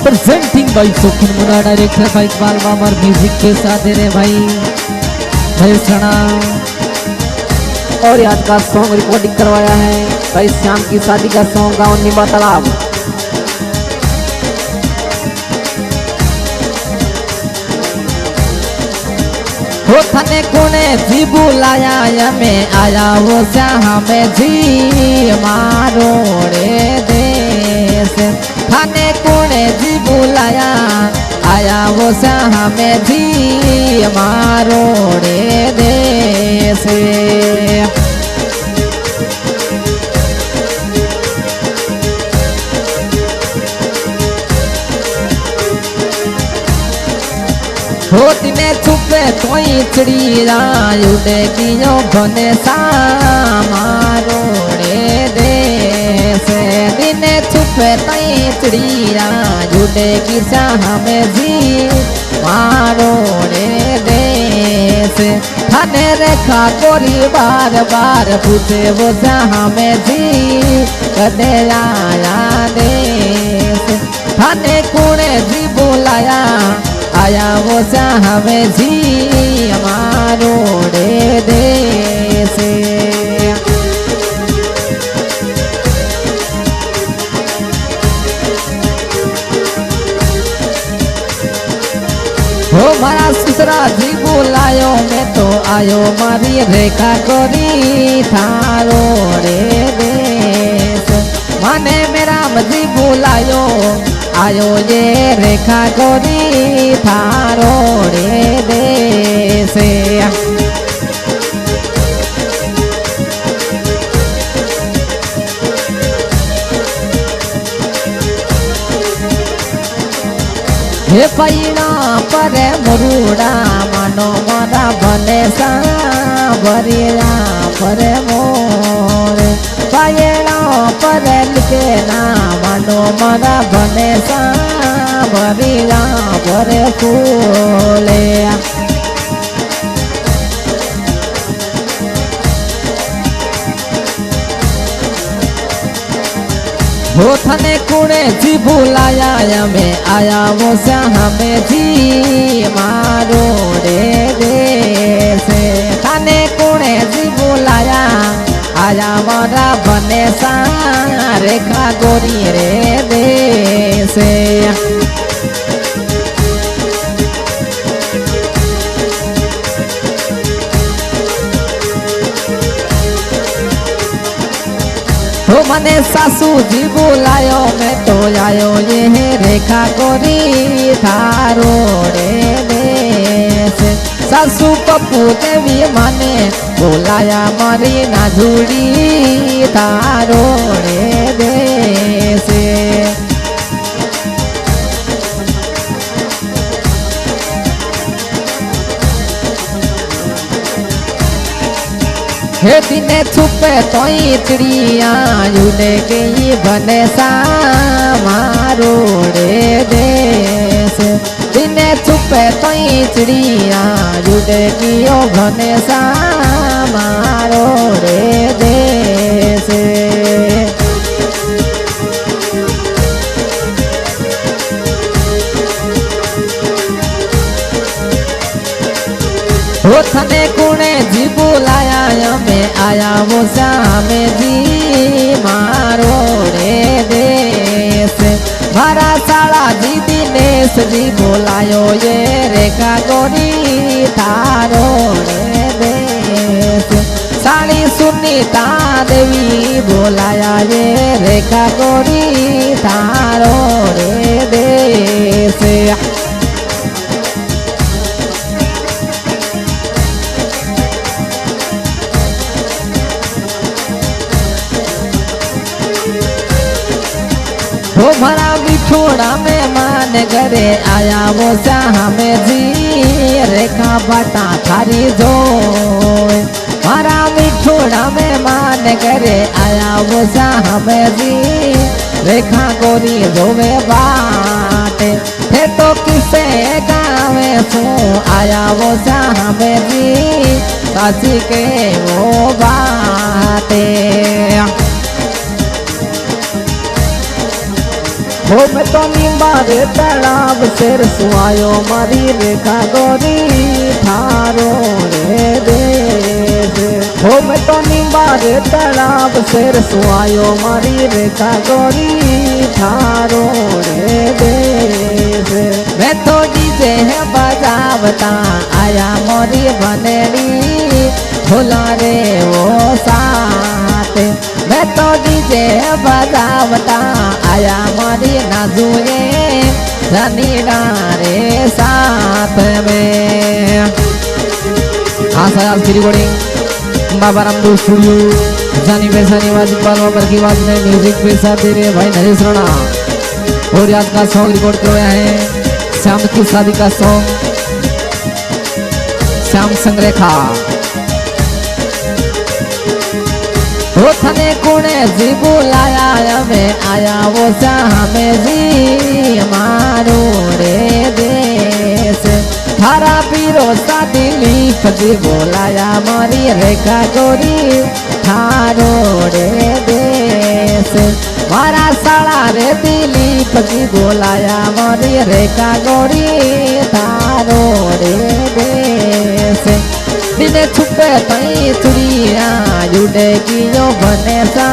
Presenting भाई सुखन मुना director भाई इकबाल मामर म्यूजिक के साथ दे रहे भाई सना। और आज का सॉन्ग रिकॉर्डिंग करवाया है भाई श्याम की शादी का सॉन्ग गाँव निमा तालाब। हो थने कोने जी बुलाया मैं आया वो श्याम जी मारो रे देश। थाने कोने जी बुलाया आया वो श्याम जी मारो रे देश। हो दिने छुपे तोई चिड़िया उड़े कियो बने सामारो रे देश। दिने छुपे तोई चिड़िया उड़े की हमें जी मारो रे देश। थाने रेखा कोरी बार बार पूछे वो हमें जी कदे आया देश। थाने कुणे जी बुलाया आया वो हमें जी हमारो रे देश। हो मारा ससुरा जी बुलायो मैं तो आयो मारी रेखा कोरी थारो रे देश। माने मेरा मजी बुलायो आयो ये रेखा गोरी थारो रे देश। हे पैना पर मुरुड़ा मनो मरा बने सा बरिया पर मोर। पायना पर लिखे ना मनो मरा बने सा बरिया पर फूले। हो थने कुणे जी बुलाया मैं आया वो हमें जी मारो रे देश। थने कुणे जी बुलाया आया मारा बने सा रेखा गोरी रे देश। हो मने सासू जी बुलायो मैं तो आयो ये रेखा गोरी थारो रे देश। सासू पप्पू देवी मने बुलाया मारी नाजुड़ी थारो रे देश। हे दिने छुपे तोई चिड़िया उड़े गई बने सा मारो रे देश। दिने छुपे तोई चिड़िया उड़े कियो बने सा मारो रे देश। हो थने कुणे जी बुलाया मैं आया वो हमें जी मारो रे देश। मारा साला जी दिनेश जी बुलायो ये रेखा गोरी थारो रे देश। साली सुनीता देवी बुलाया ये रेखा गोरी थारो रे देश। हो भरा बिछोड़ा में मान घरे आया वो हमें जी रेखा बटा थारी जो। भरा बिछोड़ा में मान घरे आया वो हमें जी रेखा गोरी जोवे बाटे। थे तो किसे गाँव सो आया वो हमें जी साची के वो बाटे। हो मैं तो निम्बारे तलाब शेर सुआयो मारी रेखा गोरी थारो रे देश हो मैं तो निम्बारे तलाब शेर सुआयो मारी रेखा गोरी थारो रे देश मैं तो डीजे है बजावता आया मोरी बनेड़ी भोला रे वो साथ मैं तो डीजे बजावता आया मोरी नाजुए धनीरा रे साथ में। हाँ सयाल की रिकॉर्डिंग बाबा रामदेव स्टूडियो जानी बेसानी वाज पर की आवाज में म्यूजिक पे साथ दे रहे भाई नरेश राणा और आज का सॉन्ग रिकॉर्ड करवाया है श्याम की शादी का सॉन्ग श्याम संग्रेखा थने कुणे जी बुलाया हमें आया वो हमें जी मारो रे देश थारा पीरो सा दिलीप जी बुलाया मारी रेखा गोरी थारो रे देश मारा साड़ा रे दिलीप जी बुलाया मारी रेखा गोरी थारो रे देश बिने छुपे तई चुड़िया जुड़ेगी यो बने सा